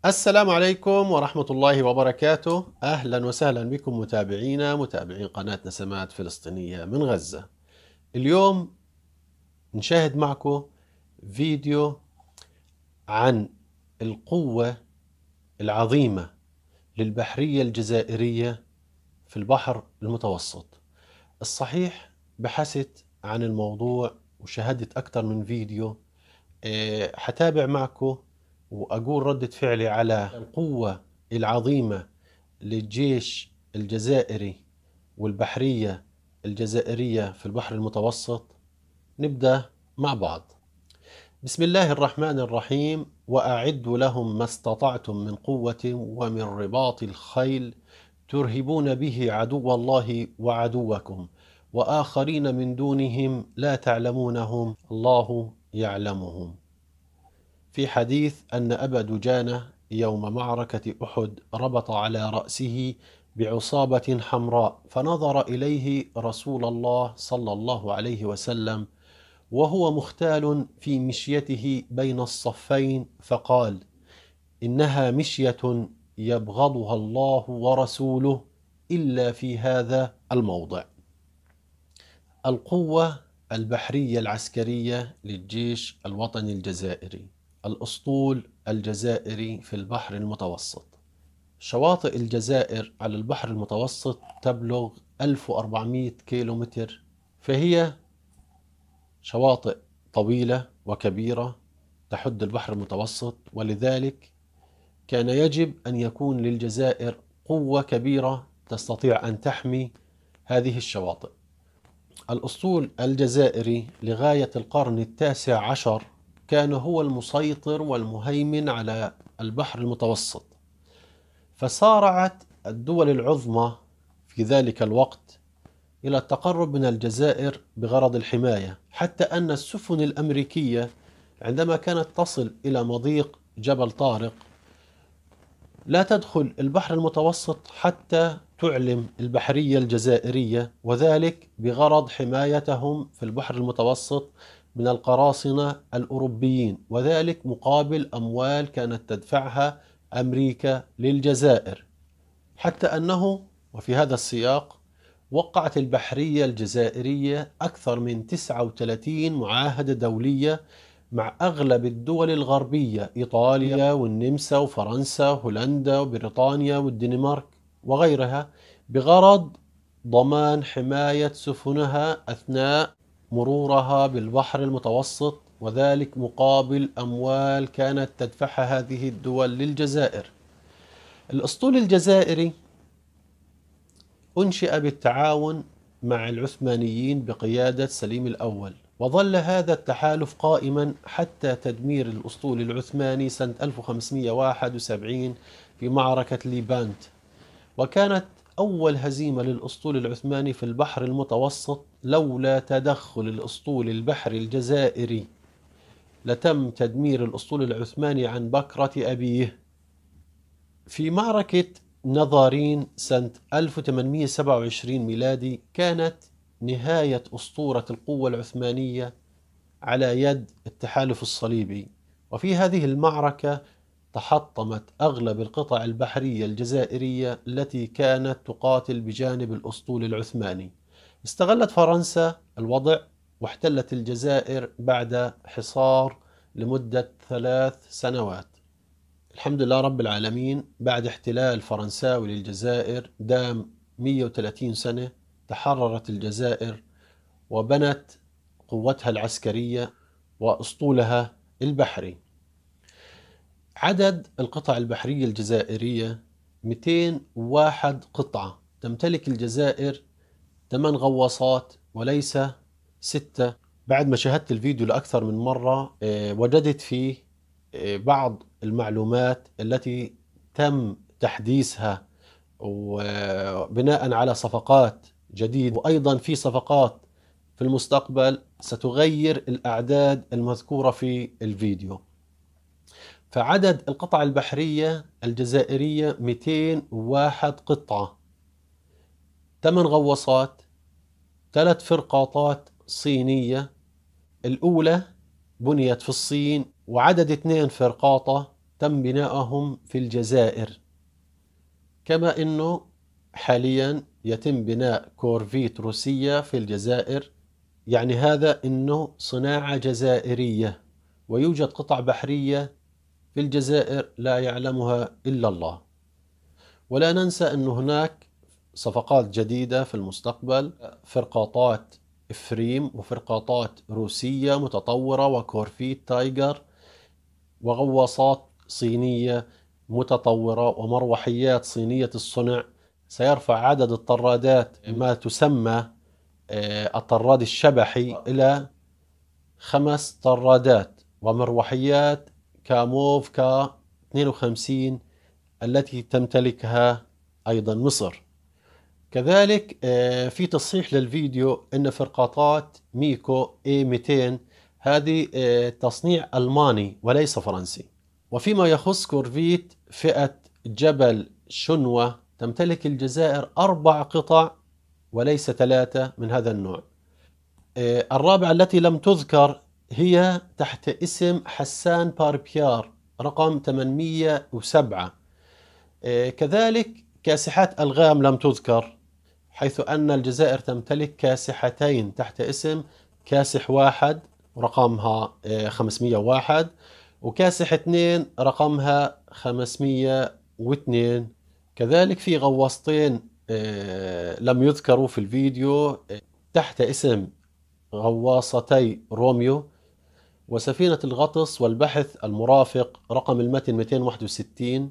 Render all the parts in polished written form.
السلام عليكم ورحمة الله وبركاته. أهلا وسهلا بكم متابعين قناة نسمات فلسطينية من غزة. اليوم نشاهد معكم فيديو عن القوة العظيمة للبحرية الجزائرية في البحر المتوسط. الصحيح بحثت عن الموضوع وشاهدت أكثر من فيديو. حتابع معكم وأقول ردة فعلي على القوة العظيمة للجيش الجزائري والبحرية الجزائرية في البحر المتوسط. نبدأ مع بعض. بسم الله الرحمن الرحيم. وأعدوا لهم ما استطعتم من قوة ومن رباط الخيل ترهبون به عدو الله وعدوكم وآخرين من دونهم لا تعلمونهم الله يعلمهم. في حديث أن أبا دجانة يوم معركة أحد ربط على رأسه بعصابة حمراء، فنظر إليه رسول الله صلى الله عليه وسلم وهو مختال في مشيته بين الصفين، فقال: إنها مشية يبغضها الله ورسوله إلا في هذا الموضع. القوة البحرية العسكرية للجيش الوطني الجزائري، الأسطول الجزائري في البحر المتوسط. شواطئ الجزائر على البحر المتوسط تبلغ 1400 كيلومتر، فهي شواطئ طويلة وكبيرة تحد البحر المتوسط، ولذلك كان يجب أن يكون للجزائر قوة كبيرة تستطيع أن تحمي هذه الشواطئ. الأسطول الجزائري لغاية القرن التاسع عشر كان هو المسيطر والمهيمن على البحر المتوسط، فسارعت الدول العظمى في ذلك الوقت إلى التقرب من الجزائر بغرض الحماية، حتى أن السفن الأمريكية عندما كانت تصل إلى مضيق جبل طارق لا تدخل البحر المتوسط حتى تعلم البحرية الجزائرية، وذلك بغرض حمايتهم في البحر المتوسط من القراصنة الأوروبيين، وذلك مقابل أموال كانت تدفعها أمريكا للجزائر. حتى أنه وفي هذا السياق وقعت البحرية الجزائرية أكثر من 39 معاهدة دولية مع أغلب الدول الغربية: إيطاليا والنمسا وفرنسا وهولندا وبريطانيا والدنمارك وغيرها، بغرض ضمان حماية سفنها أثناء مرورها بالبحر المتوسط، وذلك مقابل أموال كانت تدفعها هذه الدول للجزائر. الأسطول الجزائري أنشئ بالتعاون مع العثمانيين بقيادة سليم الأول، وظل هذا التحالف قائما حتى تدمير الأسطول العثماني سنة 1571 في معركة ليبانت. وكانت أول هزيمة للأسطول العثماني في البحر المتوسط. لولا تدخل الأسطول البحري الجزائري لتم تدمير الأسطول العثماني عن بكرة أبيه. في معركة نظارين سنة 1827 ميلادي كانت نهاية أسطورة القوة العثمانية على يد التحالف الصليبي، وفي هذه المعركة تحطمت أغلب القطع البحرية الجزائرية التي كانت تقاتل بجانب الأسطول العثماني. استغلت فرنسا الوضع واحتلت الجزائر بعد حصار لمدة 3 سنوات. الحمد لله رب العالمين، بعد احتلال فرنساوي للجزائر دام 130 سنة تحررت الجزائر وبنت قوتها العسكرية وأسطولها البحري. عدد القطع البحرية الجزائرية 201 قطعة. تمتلك الجزائر 8 غواصات وليس 6. بعد ما شاهدت الفيديو لأكثر من مرة وجدت فيه بعض المعلومات التي تم تحديثها وبناء على صفقات جديدة، وأيضا في صفقات في المستقبل ستغير الأعداد المذكورة في الفيديو. فعدد القطع البحرية الجزائرية 201 قطعة، 8 غواصات، 3 فرقاطات صينية. الأولى بنيت في الصين، وعدد 2 فرقاطة تم بناءهم في الجزائر، كما أنه حاليا يتم بناء كورفيت روسية في الجزائر. يعني هذا أنه صناعة جزائرية، ويوجد قطع بحرية في الجزائر لا يعلمها إلا الله. ولا ننسى أن هناك صفقات جديدة في المستقبل، فرقاطات إفريم وفرقاطات روسية متطورة وكورفيت تايجر وغواصات صينية متطورة ومروحيات صينية الصنع. سيرفع عدد الطرادات ما تسمى الطراد الشبحي إلى 5 طرادات، ومروحيات كاموف كا 52 التي تمتلكها أيضا مصر. كذلك في تصحيح للفيديو أن فرقاطات ميكو A200 هذه تصنيع ألماني وليس فرنسي. وفيما يخص كورفيت فئة جبل شنوة، تمتلك الجزائر 4 قطع وليس 3 من هذا النوع. الرابعة التي لم تذكر هي تحت اسم حسان باربيار رقم 807. كذلك كاسحات ألغام لم تذكر، حيث أن الجزائر تمتلك كاسحتين تحت اسم كاسح 1 رقمها 501، وكاسح 2 رقمها 502. كذلك في غواصتين لم يذكروا في الفيديو تحت اسم غواصتي روميو، وسفينة الغطس والبحث المرافق رقم المتن 261،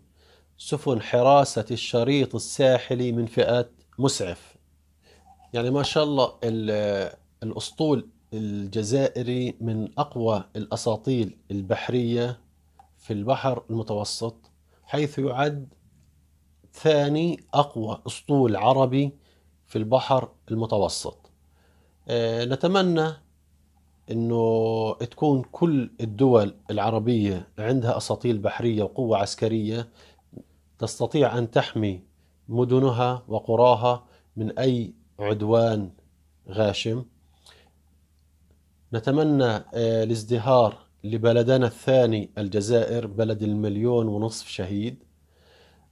سفن حراسة الشريط الساحلي من فئة مسعف. يعني ما شاء الله الأسطول الجزائري من أقوى الأساطيل البحرية في البحر المتوسط، حيث يعد ثاني أقوى أسطول عربي في البحر المتوسط. نتمنى أنه تكون كل الدول العربية عندها أساطيل بحرية وقوة عسكرية تستطيع أن تحمي مدنها وقراها من أي عدوان غاشم. نتمنى الازدهار لبلدنا الثاني الجزائر، بلد 1.5 مليون شهيد.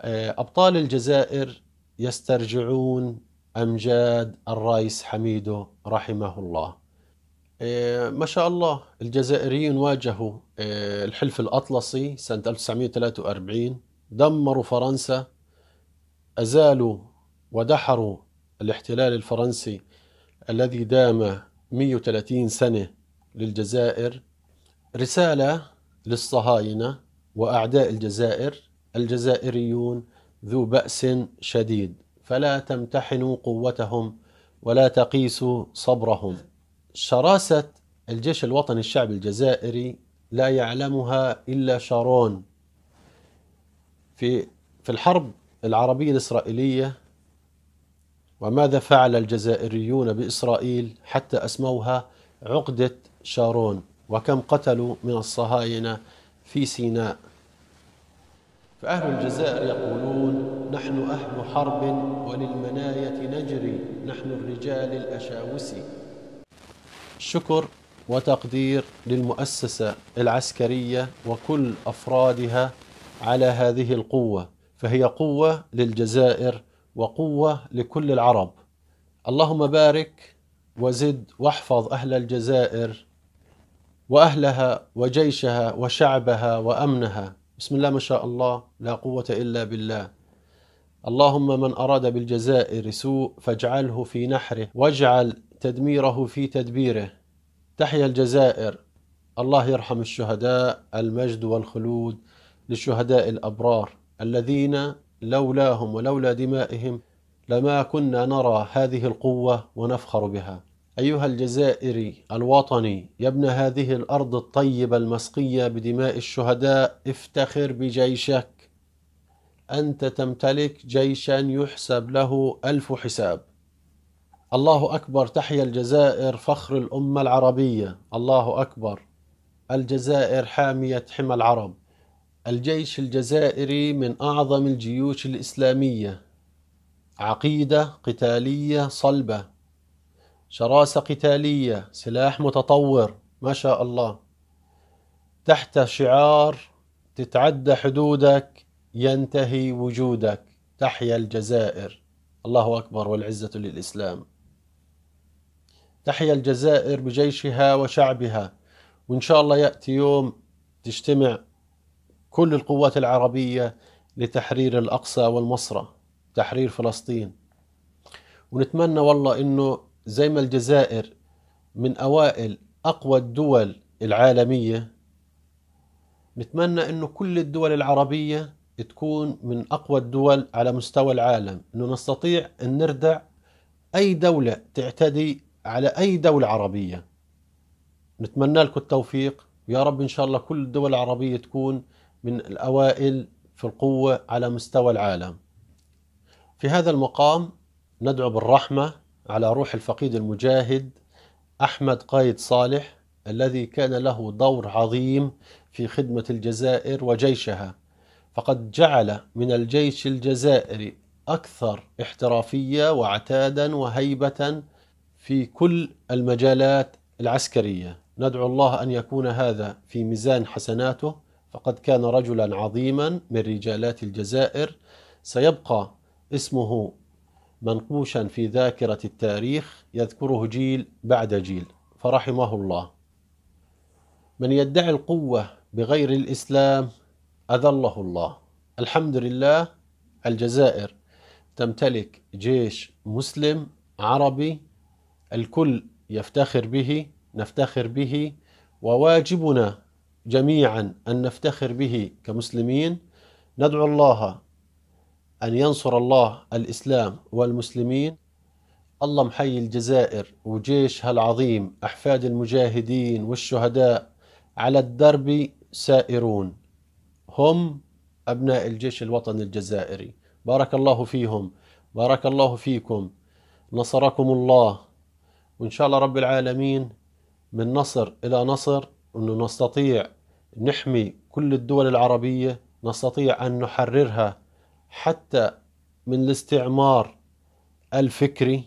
أبطال الجزائر يسترجعون أمجاد الرئيس حميدو رحمه الله. ما شاء الله الجزائريين واجهوا الحلف الأطلسي سنة 1943، دمروا فرنسا، أزالوا ودحروا الاحتلال الفرنسي الذي دام 130 سنة للجزائر. رسالة للصهاينة وأعداء الجزائر: الجزائريون ذو بأس شديد، فلا تمتحنوا قوتهم ولا تقيسوا صبرهم. شراسة الجيش الوطني الشعبي الجزائري لا يعلمها إلا شارون. في الحرب العربية الإسرائيلية، وماذا فعل الجزائريون بإسرائيل حتى أسموها عقدة شارون، وكم قتلوا من الصهاينة في سيناء. فأهل الجزائر يقولون: نحن أهل حرب وللمناية نجري، نحن الرجال الأشاوس. شكر وتقدير للمؤسسة العسكرية وكل أفرادها على هذه القوة، فهي قوة للجزائر وقوة لكل العرب. اللهم بارك وزد واحفظ أهل الجزائر وأهلها وجيشها وشعبها وأمنها. بسم الله ما شاء الله، لا قوة إلا بالله. اللهم من أراد بالجزائر سوء فاجعله في نحره واجعل تدميره في تدبيره. تحيا الجزائر. الله يرحم الشهداء، المجد والخلود للشهداء الأبرار الذين لولاهم ولولا دمائهم لما كنا نرى هذه القوة ونفخر بها. أيها الجزائري الوطني يا ابن هذه الأرض الطيبة المسقية بدماء الشهداء، افتخر بجيشك. أنت تمتلك جيشا يحسب له 1000 حساب. الله أكبر. تحيا الجزائر، فخر الأمة العربية. الله أكبر. الجزائر حامية حمى العرب. الجيش الجزائري من أعظم الجيوش الإسلامية، عقيدة قتالية صلبة، شراسة قتالية، سلاح متطور، ما شاء الله، تحت شعار تتعدى حدودك ينتهي وجودك. تحيا الجزائر. الله أكبر والعزة للإسلام. تحيا الجزائر بجيشها وشعبها. وإن شاء الله يأتي يوم تجتمع كل القوات العربية لتحرير الأقصى والمصرة، تحرير فلسطين. ونتمنى والله إنه زي ما الجزائر من أوائل أقوى الدول العالمية، نتمنى إنه كل الدول العربية تكون من أقوى الدول على مستوى العالم، إنه نستطيع أن نردع أي دولة تعتدي على أي دولة عربية. نتمنى لكم التوفيق، ويا رب إن شاء الله كل الدول العربية تكون من الأوائل في القوة على مستوى العالم. في هذا المقام ندعو بالرحمة على روح الفقيد المجاهد أحمد قايد صالح، الذي كان له دور عظيم في خدمة الجزائر وجيشها، فقد جعل من الجيش الجزائري أكثر احترافية وعتادا وهيبة في كل المجالات العسكرية. ندعو الله أن يكون هذا في ميزان حسناته، فقد كان رجلا عظيما من رجالات الجزائر، سيبقى اسمه منقوشا في ذاكرة التاريخ، يذكره جيل بعد جيل، فرحمه الله. من يدعي القوة بغير الإسلام أذله الله. الحمد لله، الجزائر تمتلك جيش مسلم عربي، الكل يفتخر به، نفتخر به، وواجبنا جميعا أن نفتخر به كمسلمين. ندعو الله أن ينصر الله الإسلام والمسلمين. الله محيي الجزائر وجيشها العظيم، أحفاد المجاهدين والشهداء على الدرب سائرون، هم أبناء الجيش الوطني الجزائري. بارك الله فيهم، بارك الله فيكم، نصركم الله. وإن شاء الله رب العالمين من نصر إلى نصر، أنه نستطيع نحمي كل الدول العربية، نستطيع أن نحررها حتى من الاستعمار الفكري،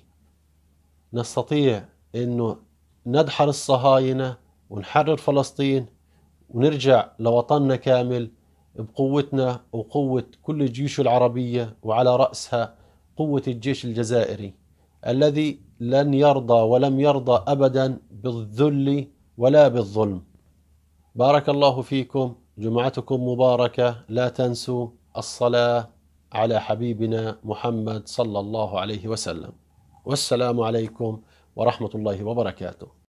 نستطيع أنه ندحر الصهاينة ونحرر فلسطين ونرجع لوطننا كامل بقوتنا وقوة كل الجيوش العربية، وعلى رأسها قوة الجيش الجزائري الذي لن يرضى ولم يرضى أبدا بالذل ولا بالظلم. بارك الله فيكم، جمعتكم مباركة. لا تنسوا الصلاة على حبيبنا محمد صلى الله عليه وسلم. والسلام عليكم ورحمة الله وبركاته.